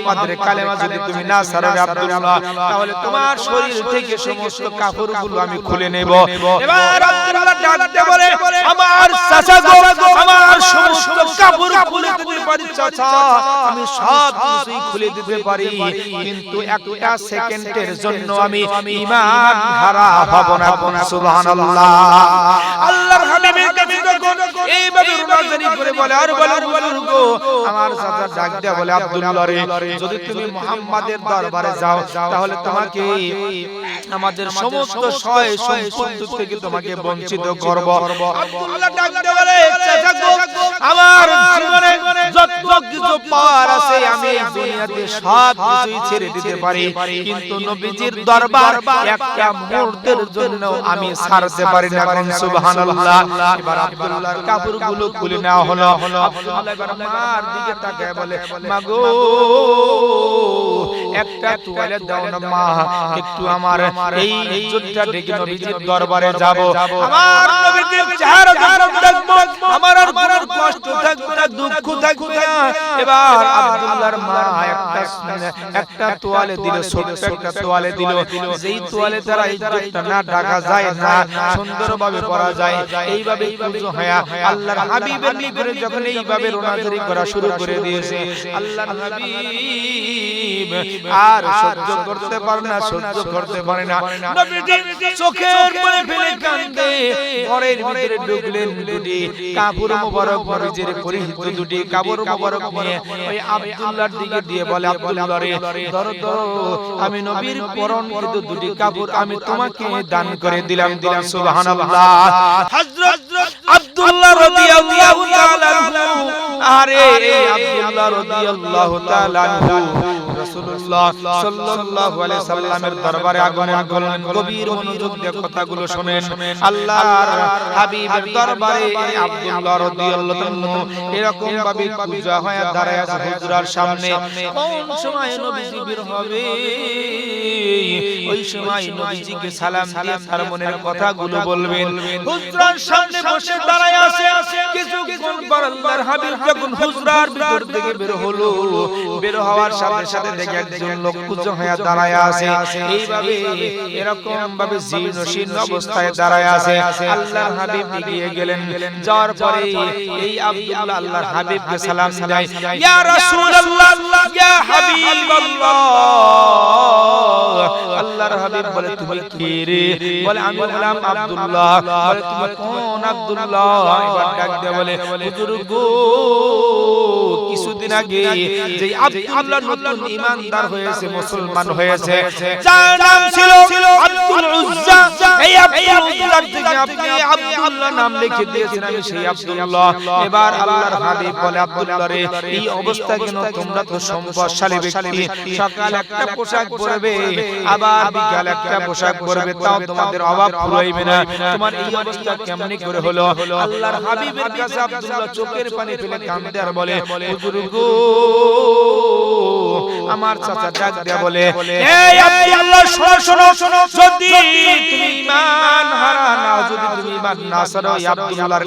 মুহাম্মাদের কালেমা যদি তুমি না ছাড়ো আব্দুল্লাহ, তাহলে তোমার শরীর থেকে সমস্ত কাপড়গুলো আমি খুলে নেব। এবার আব্দুল্লাহ ডাকতে বলে, আমার চাচা গো, আমার সমস্ত কাপড় খুলে দিতে পারি চাচা, আমি সব কিছুই খুলে দিতে পারি, কিন্তু একটা সেকেন্ডের জন্য আমি ঈমান হারা হব না। সুবহানাল্লাহ। আল্লাহর হাবিবের কাছে যখন এইভাবে রুনাজারি করে বলে, আর বলে গো, আমার চাচা ডাক দেয়া বলে, আব্দুল্লাহ রে, যদি তুমি মুহাম্মাদের দরবারে যাও, তাহলে তোমাকে আমাদের সমস্ত সয় সম্পত্তি থেকে তোমাকে বঞ্চিত করব। আব্দুল্লাহ ডাক দেয়া বলে, চাচা গো, আমার জীবনে যত কিছু পাওয়ার আছে আমি এই দুনিয়াতে সব কিছুই ছেড়ে দিতে পারি, কিন্তু নবীজির দরবার একটা মুহূর্তের জন্য আমি ছাড়তে পারি না। সুবহানাল্লাহ। এবার আব্দুল্লাহর কাপড়গুলো খুলে নেওয়া হলো। আব্দুল্লাহ এবার মার দিকে তাকায় বলে, মা গো, একটা তোয়ালে দাও না মা, একটু আমার এই ইজ্জতটা ঢেকে নবীজির দরবারে যাব, আমার নবীজির চেহারা দেখবো, আমার আর কোনো কষ্ট থাকবে না, দুঃখ থাকবে না। এবার আব্দুল্লাহর মা একটা তোয়ালে দিল, ছোট্ট একটা তোয়ালে দিল, যেই তোয়ালে দ্বারা ইজ্জতটা না ঢাকা যায় না, সুন্দরভাবে পরা যায়। এইভাবে পুজো হয় আল্লাহর হাবিবের নিকটে যখন এইভাবে রোনাজারি করা শুরু করে দিয়েছে, আল্লাহর হাবিব আর সহ্য করতে পারে না, সহ্য করতে পারে না। নবীজি চোখের পানি ফেলে কাঁদে, ঘরের ভিতরে ঢুকলেন, দুটি কাপড় মোবারক নবীজির পরিহিত দুটি কাপড় মোবারক নিয়ে ওই আব্দুল্লাহর দিকে দিয়ে বলে, আব্দুল্লাহ রে, ধরো ধরো, আমি নবীর পরনকৃত দুটি কাপড় আমি তোমাকে দান করে দিলাম। সুবহানাল্লাহ। হযরত আব্দুল্লাহ রাদিয়াল্লাহু তাআলা আনহু, আরে আব্দুল্লাহ রাদিয়াল্লাহু তাআলা আনহু রাসূলুল্লাহ সাল্লাল্লাহু আলাইহি সাল্লামের দরবারে আগমন করলেন। গভীর মনোযোগ দিয়ে কথাগুলো শুনেন। আল্লাহর হাবিবের দরবারে আব্দুল্লাহ রাদিয়াল্লাহু আনহু এরকম ভাবে পূজা হয় দাঁড়ায় আছে হুজুরার সামনে। কোন সময় নবীজি বের হবে, ওই সময় নবীজিকে সালাম দিয়ে তার মনের কথাগুলো বলবেন। হুজুরার সামনে বসে দাঁড়ায় আছে। কিছুক্ষণ পর আল্লাহর হাবিব যখন হুজুরার ভিতর থেকে বের হলো, বের হওয়ার সাথে সাথে দেখে একজন লোক পূজা হয়ে দাঁড়ায় আছে। এইভাবে এরকম ভাবে জীর্ণ শীর্ণ অবস্থায় দাঁড়ায় আছে। আল্লাহর হাবিব এগিয়ে গেলেন, যাওয়ার পরে এই আব্দুল্লাহ আল্লাহর হাবিবকে সালাম দেয়, ইয়া রাসূলুল্লাহ, ইয়া হাবিবাল্লাহ। আল্লাহর হাবিব বলে, তুমি কে রে? বলে, আমি হলাম আব্দুল্লাহ। বলে, তুমি কোন আব্দুল্লাহ? এবার ডাক দিয়ে বলে, হুজুর গো, কিছুদিন আগে যে আব্দুল্লাহ নতুন ঈমানদার হয়েছে, মুসলমান হয়েছে, যার নাম ছিল আব্দুল উজ্জা, এই আব্দুল উজ্জার থেকে আপনি আব্দুল্লাহ নাম লিখে দিয়েছেন, আমি সেই আব্দুল্লাহ। এবার আল্লাহর হাবিব বলে, আব্দুল্লাহ রে, এই অবস্থা কেন? তোমরা তো সম্পদশালী ব্যক্তি, সকাল একটা পোশাক পরবে, আবার বিকাল একটা পোশাক পরবে, তাও তোমাদের অভাব ফুরাইবে না, তোমার এই অবস্থা কেমনে করে হলো? আল্লাহর হাবিবের কাছে আব্দুল্লাহ চোখের পানি ফেলে কাঁদে আর বলে, হুজুর গো, আমার চাচা ডাক দেয়া বলে, এই আব্দুল্লাহ, শোনো, যদি তুমি ঈমান হারা নাও, যদি তুমি ঈমান না ছাড়ো আব্দুল্লাহর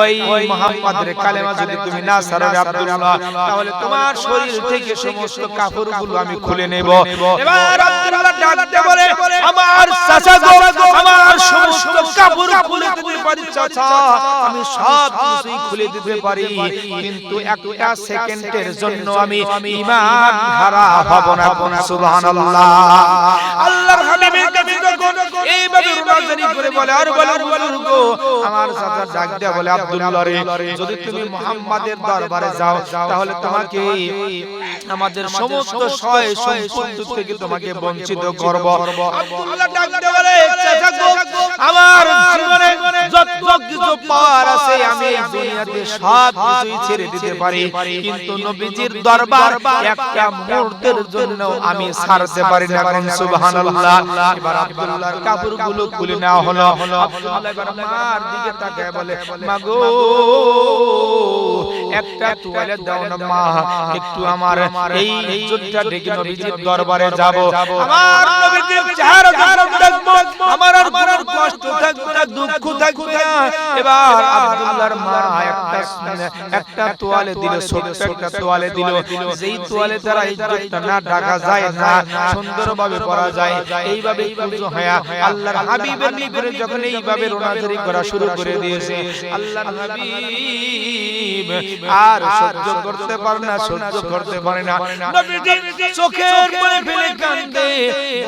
ওই মুহাম্মাদের কালেমা যদি তুমি না ছাড়ো আব্দুল্লাহ, তাহলে তোমার শরীর থেকে সমস্ত কাপড়গুলো আমি খুলে নেব। এবার আব্দুল্লাহ ডাক দেয়া বলে, আমার চাচা গো, আমার সমস্ত কাপড় খুলে দিতে পারি চাচা, আমি সব কিছুই খুলে দিতে পারি, কিন্তু একটা সেকেন্ডের জন্য আমি ঈমান হারা হব না। সুবহানাল্লাহ। আল্লাহর হাবিবের কাছে যখন এইভাবে রুনাজারি করে বলে, আর বলে গো, আমার চাচা ডাক দেয়া বলে, আব্দুল্লাহ রে, যদি তুমি মুহাম্মাদের দরবারে যাও, তাহলে তোমাকে আমাদের সমস্ত সয় সম্পত্তি থেকে তোমাকে বঞ্চিত করব। আব্দুল্লাহ ডাক দেয়া বলে, চাচা গো, আমার জীবনে যত কিছু পাওয়ার আছে আমি এই দুনিয়াতে সব কিছুই ছেড়ে দিতে পারি, কিন্তু নবীজির দরবার একটা মুহূর্তের জন্য আমি ছাড়তে পারি না। সুবহানাল্লাহ। এবার আব্দুল্লাহর কাপড়গুলো খুলে নেওয়া হলো। আব্দুল্লাহ এবার মার দিকে তাকায় বলে, মা গো, একটা তোয়ালে দাও না মা, একটু আমার এই ইজ্জতটা ঢেকে নবীজির দরবারে যাব, আমার নবীজির চেহারা দেখবো, আমার আর কোনো কষ্ট থাকবে না, দুঃখ থাকবে না। এবার আব্দুল্লাহর মা একটা তোয়ালে দিল, ছোট্ট একটা তোয়ালে দিল, যেই তোয়ালে দ্বারা ইজ্জতটা না ঢাকা যায় না, সুন্দরভাবে পরা যায়। এইভাবে পুজো হয় আল্লাহর হাবিবের নিকটে যখন এইভাবে রোনাজারি করা শুরু করে দিয়েছে, আল্লাহর হাবিব আর সহ্য করতে পারে না, সহ্য করতে পারে না, নবীজি চোখের পানি ফেলে কাঁদে।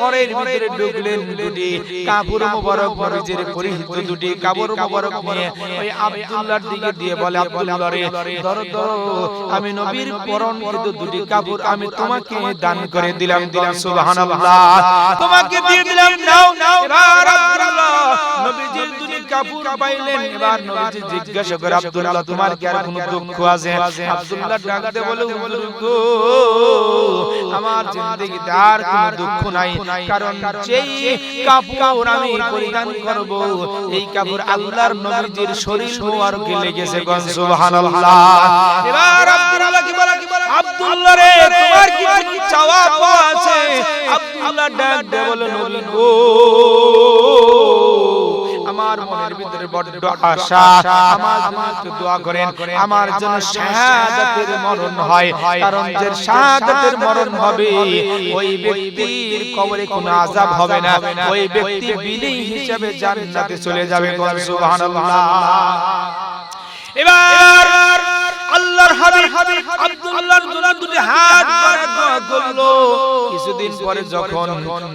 ঘরের ভিতরে ঢুকলেন, দুটি কাপড় মোবারক নবীজির পরিহিত দুটি কাপড় মোবারক নিয়ে ওই আব্দুল্লাহর দিকে দিয়ে বলে, আব্দুল্লাহ রে ধরো ধরো, আমি নবীর পরনকৃত দুটি কাপড় আমি তোমাকে দান করে দিলাম, সুবহানাল্লাহ, তোমাকে দিয়ে দিলাম, নাও নাও। এবার আব্দুল্লাহ নবীজির দুটি কাপড় পাইলেন। এবার নবীজি জিজ্ঞাসা করে, আব্দুল্লাহ তোমার কি আর কোনো দুঃখ আছে? আব্দুল্লাহ ডাকতে বলে, হুজুর গো, আমার জিন্দেগিতে আর কোনো দুঃখ নাই, কারণ যেই কাপড় আমি পরিধান করব এই কাপড় আল্লাহর নবীজির শরীর মোবারকে লেগেছে, সুবহানাল্লাহ। এবার আব্দুল্লাহ কি বলে, আব্দুল্লাহ রে তোমার কি কোনো চাওয়া পাওয়া আছে? আব্দুল্লাহ ডাকতে বলে, নবী গো, আমার মনের ভিতরে বড় আশা, আমার জন্য একটু দোয়া করেন, আমার জন্য শাহাদাতের মরণ হয়, কারণ যে শাহাদাতের মরণ হবে ওই ব্যক্তির কবরে কোনো আযাব হবে না, ওই ব্যক্তি বিলি হিসাবে জান্নাতে চলে যাবে, সুবহানাল্লাহ। এবার আল্লাহর হাবিব আব্দুল্লাহর জন্য দুটি হাত বাড়িয়ে দোয়া করলো। কিছুদিন পরে যখন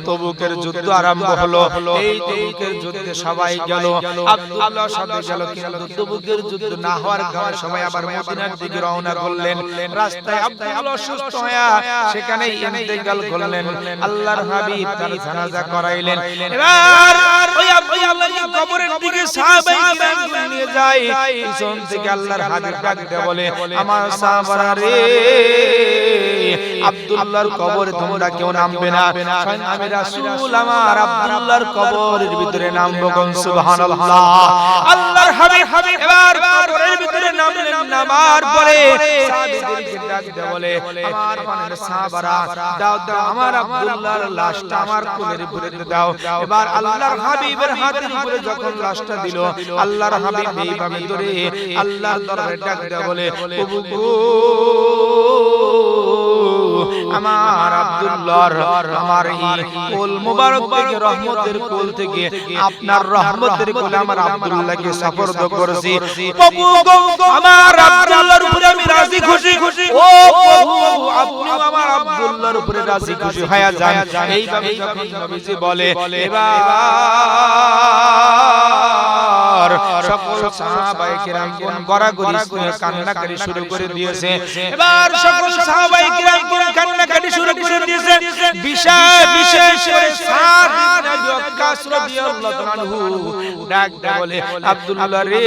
তবুকের যুদ্ধ আরম্ভ হলো, এই তবুকের যুদ্ধে সবাই গেল, আব্দুল্লাহর সাথে গেল, কিন্তু তবুকের যুদ্ধ না হওয়ার কারণে সবাই আবার মদিনার দিকে রওনা করলেন। রাস্তায় আব্দুল্লাহ অসুস্থ হয়ে সেখানেই ইন্তেকাল করলেন। আল্লাহর হাবিব তার জানাজা করাইলেন। এবার ওই আব্দুল্লাহর কবরের দিকে সাহাবায়ে কেরাম নিয়ে যায়, পিছন থেকে আল্লাহর হাবিব ডাকতে বলে, আমার সাহাবারা রে, আব্দুল্লাহর কবরে তোমরা কেউ নামবে না, স্বয়ং আমি রাসূল আমার আব্দুল্লাহর কবরের ভিতরে নামবো, সুবহানাল্লাহ। আল্লাহর হাবিব এবার কবরের ভিতরে নামলেন, নামার পরে সাহাবীদেরকে ডাকতে বলে, আমার পানের সাহাবারা দাও দাও, আমার আব্দুল্লাহর লাশটা আমার কোলের উপরে দাও। এবার আল্লাহর হাবিবের হাতের উপরে যখন লাশটা দিল, আল্লাহর হাবিব এইভাবে ধরে আল্লাহর দরবারে ডাকতে বলে, প্রভু গো, আমার আব্দুল্লাহর আমার এই কোল মোবারক থেকে, রহমতের কোল থেকে আপনার রহমতের কোলে আমার আব্দুল্লাহকে সুপর্দ করেছি, প্রভু গো, আমার আব্দুল্লাহর উপরে আমি রাজি খুশি, ও প্রভু আপনি আমার আব্দুল্লাহর উপরে রাজি খুশি হয়ে যান। এইভাবে যখন নবীজি বলে, এবার সকল সাহাবায়ে কেরাম কোন গড়াগড়ি করে কান্নাকাটি শুরু করে দিয়েছে। এবার সকল সাহাবায়ে কেরাম কোন কান্নাকাটি শুরু করে দিয়েছে। বিশেষ করে সাদ ইবনে আবি ওয়াক্কাস রাদিয়াল্লাহু আনহু ডাক বলে, আব্দুল্লাহ রে,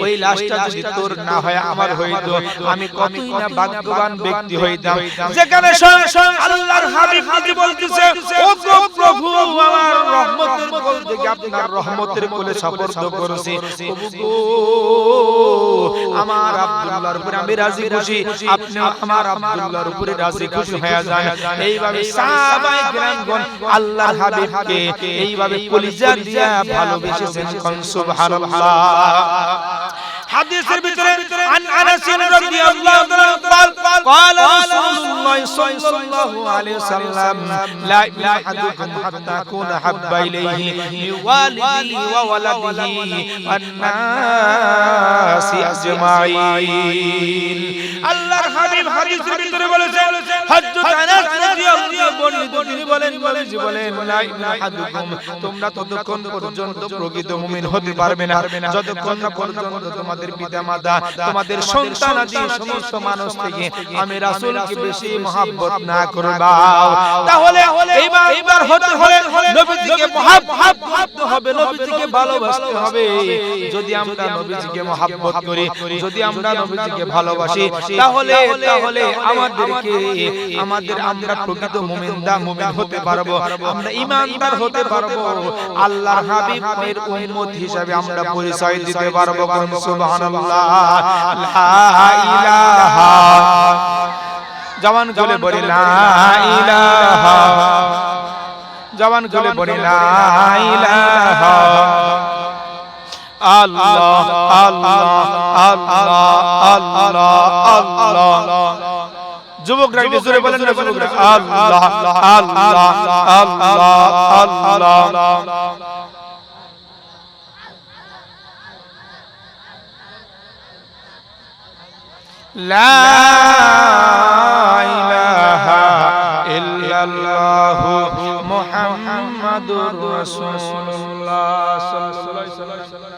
ওই লাশটা যদি তোর না হয় আমার হইতো, আমি কতই না ভাগ্যবান ব্যক্তি হইতাম, যেখানে স্বয়ং আল্লাহর হাবিব নিজে বলতেছে, ও গো প্রভু, আমার রহমতের কোল থেকে আপনার রহমতের কোলে সুপর্দ করেছি, প্রভু গো, আমার আব্দুল্লাহর উপরে আমি রাজি খুশি, আপনি আমার আব্দুল্লাহর উপরে রাজি খুশি হয়ে যান। এইভাবে সাহাবায়ে কেরামগণ আল্লাহর হাবিবকে এইভাবে কলিজা দিয়া ভালোবেসেছেন, সুবহানাল্লাহ। হাদিসের ভিতরে আন আনাস রাদিয়াল্লাহু তাআলা قال رسول الله صلى الله عليه وسلم لا يحدكم حتى اكون حب اليه من والده وولده والناس اجمعين। আল্লাহর হাবিব হাদিসের ভিতরে বলেছেন, হযরত আনাস রাদিয়াল্লাহু আনহু তিনি বলেন, নবীজি বলেন, লা ইয়াহাদুকুম, তোমরা ততক্ষণ পর্যন্ত প্রকৃত মুমিন হতে পারবে না যতক্ষণ না পর্যন্ত তোমাদের পিতামাতা, তোমাদের সন্তান আদি সমস্ত মানুষ থেকে আমি রাসূলকে বেশি মহব্বত না করবা। তাহলে এইবার হতে হলে নবীজিকে মহব্বত করতে হবে, নবীজিকে ভালোবাসতে হবে। যদি আমরা নবীজিকে মহব্বত করি, যদি আমরা নবীজিকে ভালোবাসি, তাহলে আমরা প্রকৃত মুমিন মুমিন্দা মুমিন হতে পারবো, আমরা ঈমানদার হতে পারবো, আল্লাহর হাবিবের উম্মত হিসেবে আমরা পরিচয় দিতে পারবো। সুবহানাল্লাহ, লা ইলাহা, জবান খুলে বলি লা ইলাহা, জবান খুলে বলি লা ইলাহা, আল্লাহ আল্লাহ আল্লাহ আল্লাহ আল্লাহ। যুবকরা একটু জোরে বলেন না, যুবকরা আল্লাহ আল্লাহ আল্লাহ আল্লাহ। লা ইলাহা ইল্লাল্লাহু মুহাম্মাদুর রাসূলুল্লাহ সাল্লাল্লাহু আলাইহি ওয়াসাল্লাম।